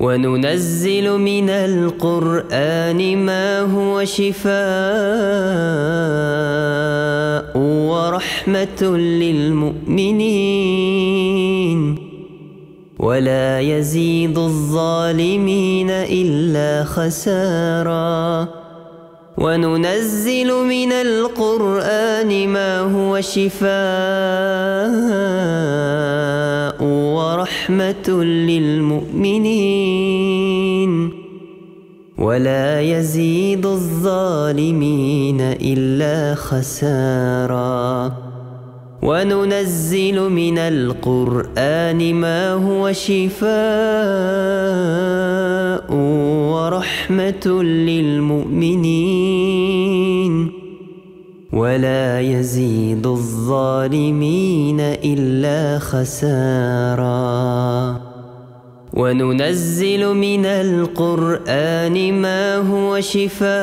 وننزل من القرآن ما هو شفاء ورحمة للمؤمنين ولا يزيد الظالمين إلا خسارا. وننزل من القرآن ما هو شفاء ورحمة للمؤمنين ولا يزيد الظالمين إلا خسارا. وننزل من القرآن ما هو شفاء ورحمة للمؤمنين ولا يزيد الظالمين إلا خسارا. وننزل من القرآن ما هو شفاء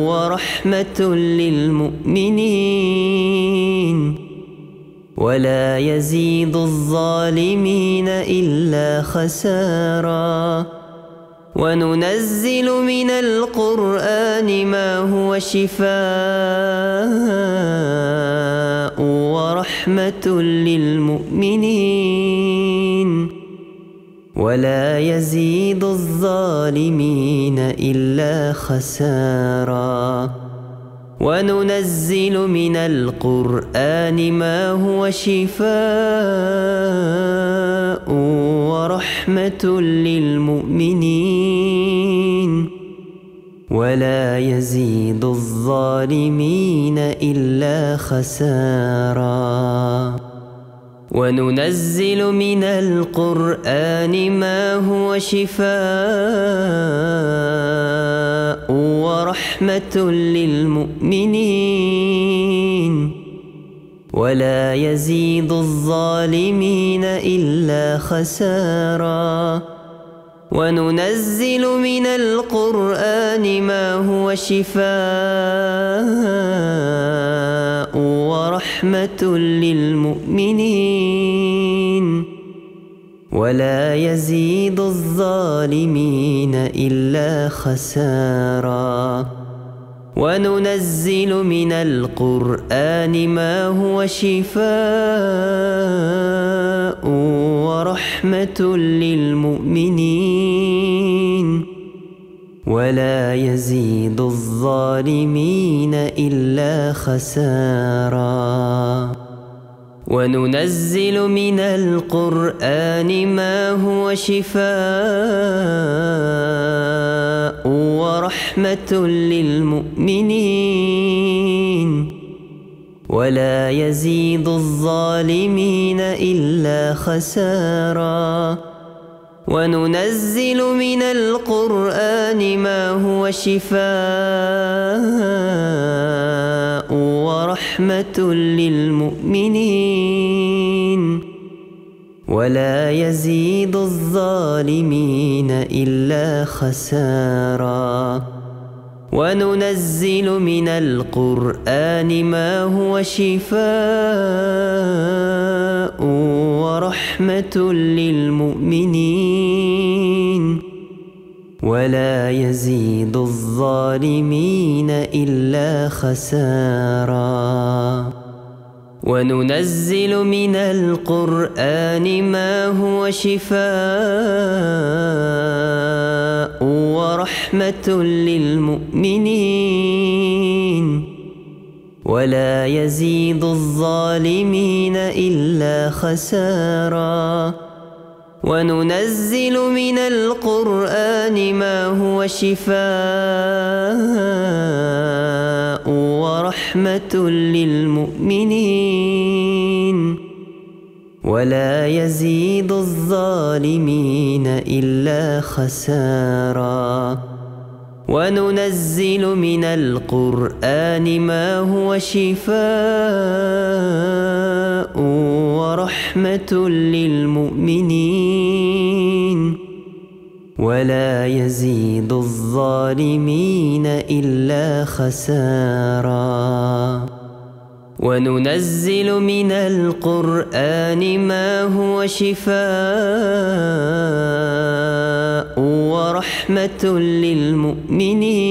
ورحمة للمؤمنين ولا يزيد الظالمين إلا خسارا. وننزل من القرآن ما هو شفاء ورحمة للمؤمنين ولا يزيد الظالمين إلا خسارا. وننزل من القرآن ما هو شفاء ورحمة للمؤمنين ولا يزيد الظالمين إلا خسارا. وننزل من القرآن ما هو شفاء ورحمة للمؤمنين ولا يزيد الظالمين إلا خسارا. وننزل من القرآن ما هو شفاء ورحمة للمؤمنين ولا يزيد الظالمين إلا خسارا. وننزل من القرآن ما هو شفاء ورحمة للمؤمنين ولا يزيد الظالمين إلا خسارا. وننزل من القرآن ما هو شفاء ورحمة للمؤمنين ولا يزيد الظالمين إلا خسارا. وننزل من القرآن ما هو شفاء ورحمة للمؤمنين ولا يزيد الظالمين إلا خسارا. وننزل من القرآن ما هو شفاء ورحمة للمؤمنين ولا يزيد الظالمين إلا خسارا. وننزل من القرآن ما هو شفاء ورحمة للمؤمنين ولا يزيد الظالمين إلا خسارا. وننزل من القرآن ما هو شفاء ورحمة للمؤمنين ولا يزيد الظالمين إلا خسارا. وننزل من القرآن ما هو شفاء ورحمة للمؤمنين ولا يزيد الظالمين إلا خسارا. وننزل من القرآن ما هو شفاء ورحمة للمؤمنين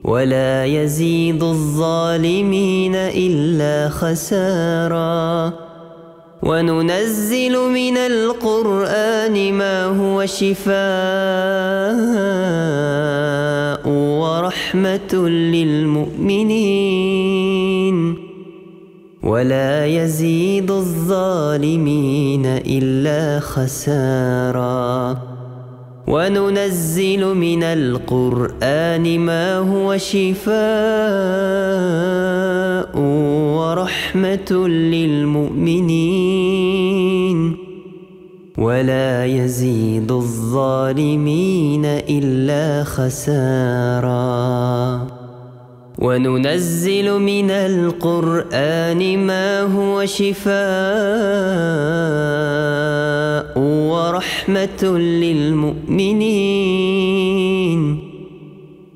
ولا يزيد الظالمين إلا خسارا. وننزل من القرآن ما هو شفاء ورحمة للمؤمنين ولا يزيد الظالمين إلا خسارا. وننزل من القرآن ما هو شفاء ورحمة للمؤمنين ولا يزيد الظالمين إلا خسارا. وننزل من القرآن ما هو شفاء ورحمة للمؤمنين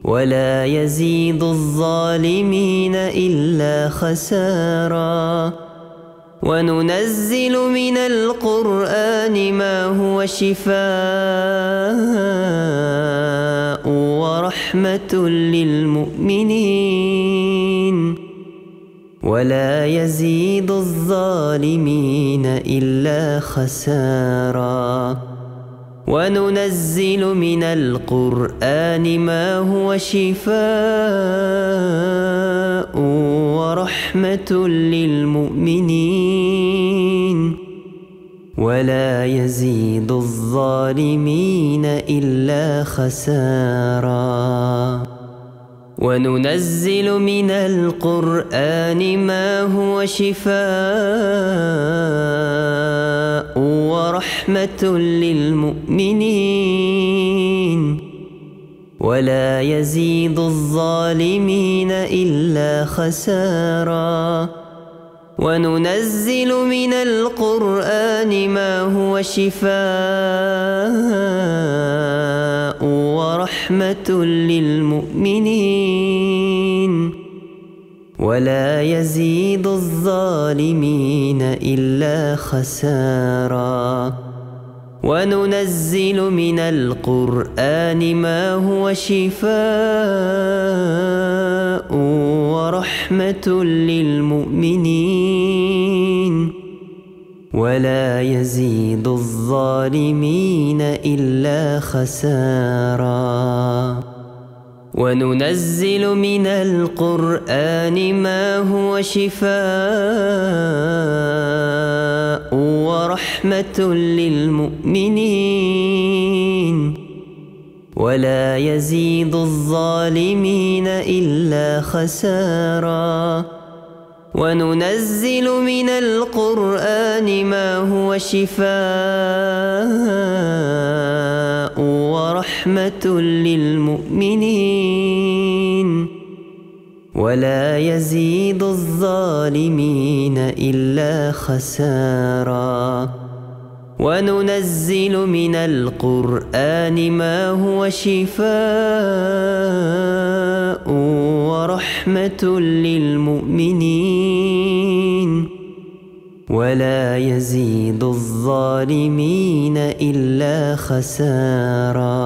ولا يزيد الظالمين إلا خسارا. وننزل من القرآن ما هو شفاء ورحمة للمؤمنين ولا يزيد الظالمين إلا خسارا. وننزل من القرآن ما هو شفاء ورحمة للمؤمنين ولا يزيد الظالمين إلا خسارا. وننزل من القرآن ما هو شفاء ورحمة للمؤمنين ولا يزيد الظالمين إلا خسارا. وننزل من القرآن ما هو شفاء ورحمة للمؤمنين ولا يزيد الظالمين إلا خسارا. وننزل من القرآن ما هو شفاء ورحمة للمؤمنين ولا يزيد الظالمين إلا خسارا. وننزل من القرآن ما هو شفاء ورحمة للمؤمنين ولا يزيد الظالمين إلا خسارا. وننزل من القرآن ما هو شفاء ورحمة للمؤمنين ولا يزيد الظالمين إلا خسارا. وننزل من القرآن ما هو شفاء ورحمة للمؤمنين ولا يزيد الظالمين إلا خسارا.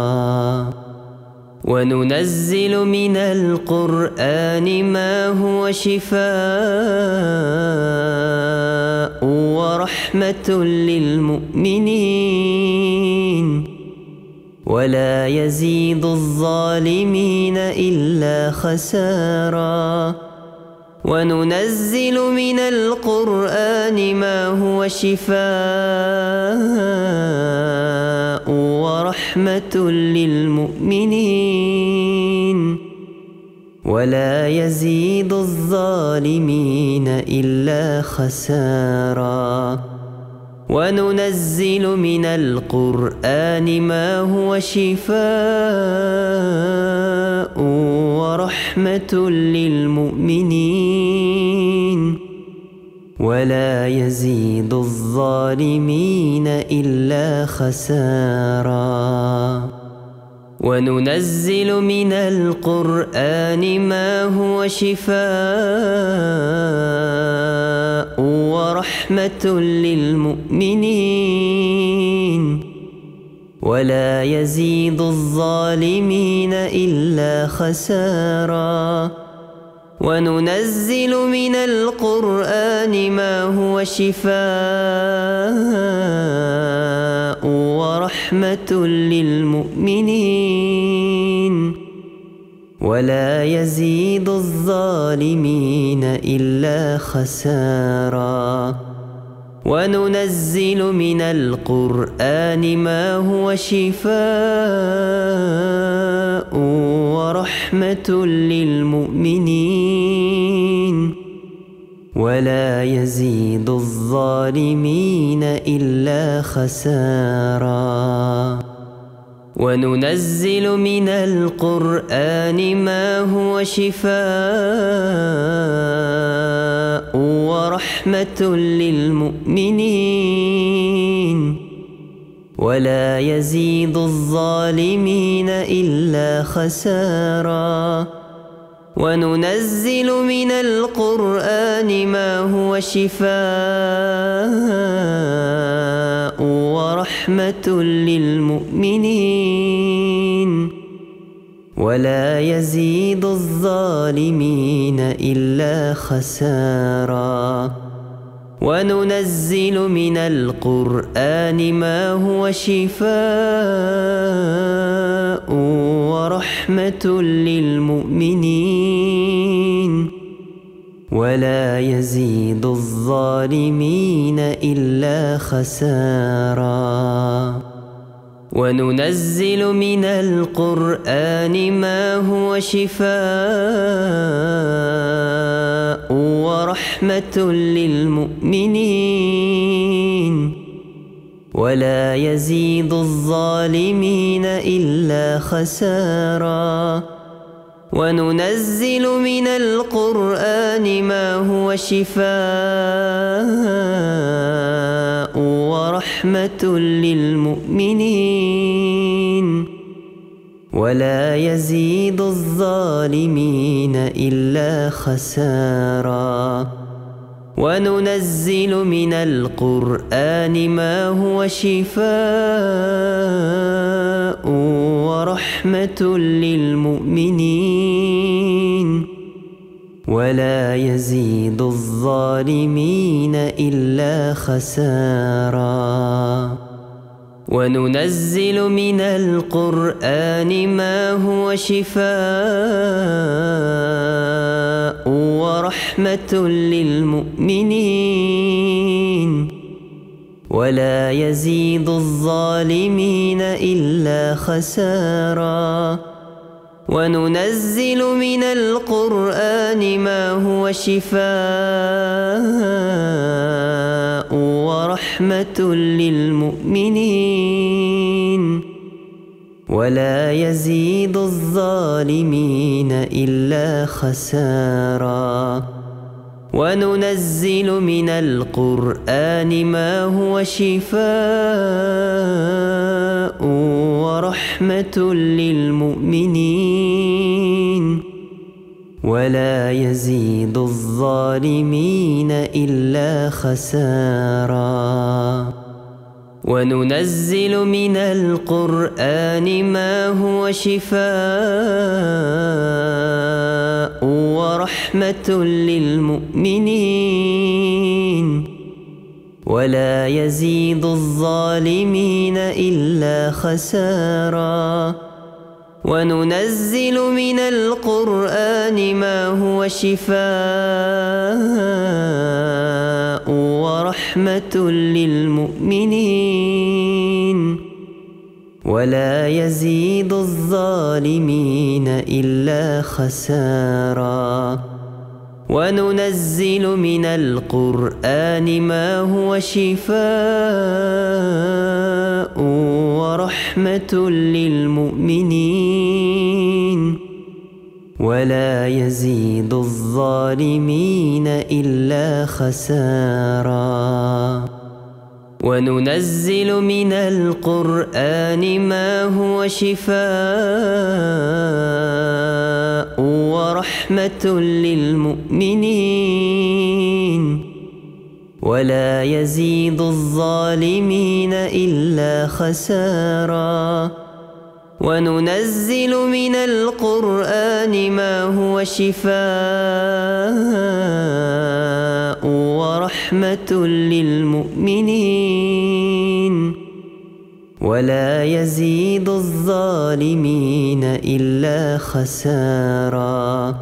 وننزل من القرآن ما هو شفاء ورحمة للمؤمنين ولا يزيد الظالمين إلا خسارا. وننزل من القرآن ما هو شفاء ورحمة للمؤمنين ولا يزيد الظالمين إلا خسارا. وننزل من القرآن ما هو شفاء ورحمة للمؤمنين ولا يزيد الظالمين إلا خسارا. وننزل من القرآن ما هو شفاء ورحمة للمؤمنين ولا يزيد الظالمين إلا خسارا. وننزل من القرآن ما هو شفاء ورحمة للمؤمنين ولا يزيد الظالمين إلا خسارا. وننزل من القرآن ما هو شفاء ورحمة للمؤمنين ولا يزيد الظالمين إلا خسارا. وننزل من القرآن ما هو شفاء ورحمة للمؤمنين ولا يزيد الظالمين إلا خسارا. وننزل من القرآن ما هو شفاء ورحمة للمؤمنين ولا يزيد الظالمين إلا خسارا. وننزل من القرآن ما هو شفاء ورحمة للمؤمنين ولا يزيد الظالمين إلا خسارا. وننزل من القرآن ما هو شفاء ورحمة للمؤمنين ولا يزيد الظالمين إلا خسارا. وننزل من القرآن ما هو شفاء ورحمة للمؤمنين ولا يزيد الظالمين إلا خسارا. وننزل من القرآن ما هو شفاء ورحمة للمؤمنين ولا يزيد الظالمين إلا خسارا. وننزل من القرآن ما هو شفاء ورحمة للمؤمنين ولا يزيد الظالمين إلا خسارا. وننزل من القرآن ما هو شفاء ورحمة للمؤمنين ولا يزيد الظالمين إلا خسارا. وننزل من القرآن ما هو شفاء ورحمة للمؤمنين ولا يزيد الظالمين إلا خسارا. وننزل من القرآن ما هو شفاء ورحمة للمؤمنين ولا يزيد الظالمين إلا خسارا. وننزل من القرآن ما هو شفاء ورحمة للمؤمنين ولا يزيد الظالمين إلا خسارا. وننزل من القرآن ما هو شفاء ورحمة للمؤمنين ولا يزيد الظالمين إلا خسارا. وننزل من القرآن ما هو شفاء ورحمة للمؤمنين ولا يزيد الظالمين إلا خسارا. وننزل من القرآن ما هو شفاء ورحمة للمؤمنين ولا يزيد الظالمين إلا خسارا.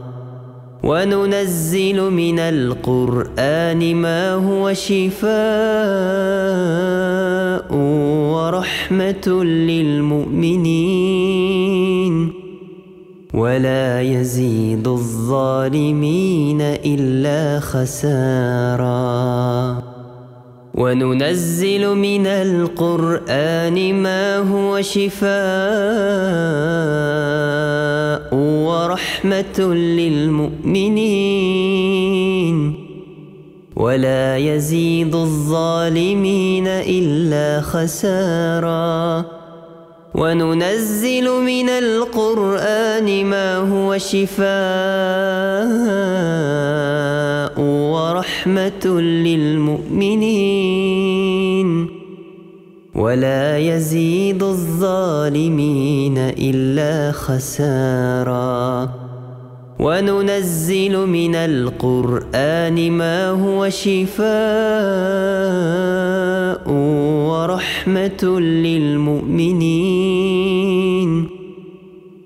وننزل من القرآن ما هو شفاء ورحمة للمؤمنين ولا يزيد الظالمين إلا خسارا. وننزل من القرآن ما هو شفاء ورحمة للمؤمنين ولا يزيد الظالمين إلا خسارا. وننزل من القرآن ما هو شفاء ورحمة للمؤمنين ولا يزيد الظالمين إلا خسارا. وننزل من القرآن ما هو شفاء ورحمة للمؤمنين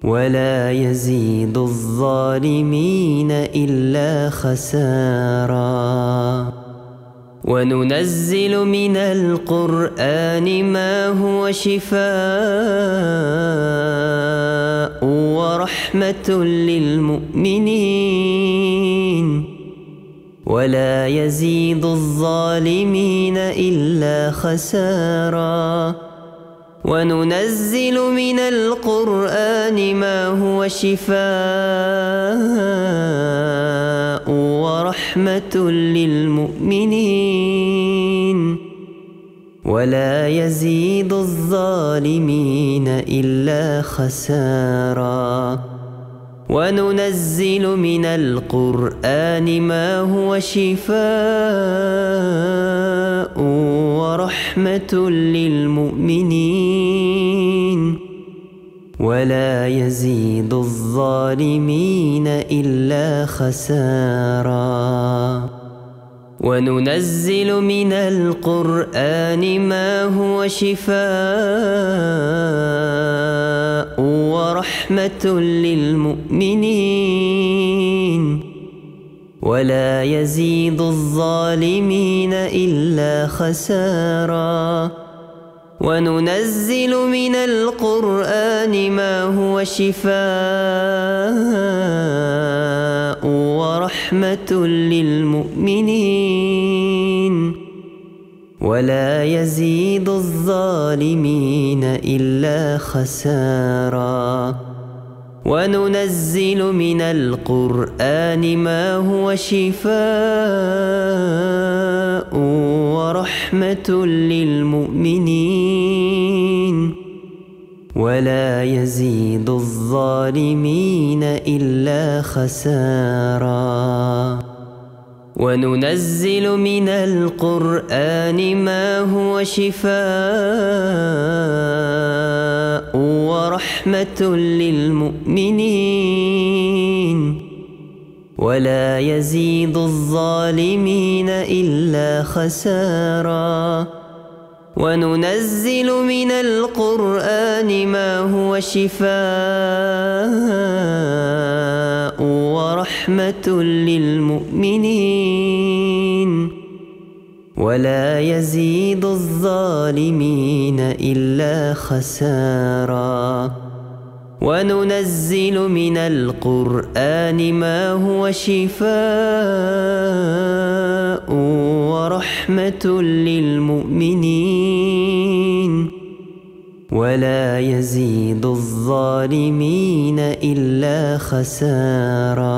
ولا يزيد الظالمين إلا خسارا. وننزل من القرآن ما هو شفاء ورحمة للمؤمنين ولا يزيد الظالمين إلا خسارا. وننزل من القرآن ما هو شفاء ورحمة للمؤمنين ولا يزيد الظالمين إلا خسارا. وننزل من القرآن ما هو شفاء ورحمة للمؤمنين ولا يزيد الظالمين إلا خسارا. وننزل من القرآن ما هو شفاء ورحمة للمؤمنين ولا يزيد الظالمين إلا خسارا. وننزل من القرآن ما هو شفاء ورحمة للمؤمنين ولا يزيد الظالمين إلا خسارا. وننزل من القرآن ما هو شفاء ورحمة للمؤمنين ولا يزيد الظالمين إلا خسارا. وننزل من القرآن ما هو شفاء ورحمة للمؤمنين ولا يزيد الظالمين إلا خسارا. وننزل من القرآن ما هو شفاء ورحمة للمؤمنين ولا يزيد الظالمين إلا خسارا. وننزل من القرآن ما هو شفاء ورحمة للمؤمنين ولا يزيد الظالمين إلا خسارا.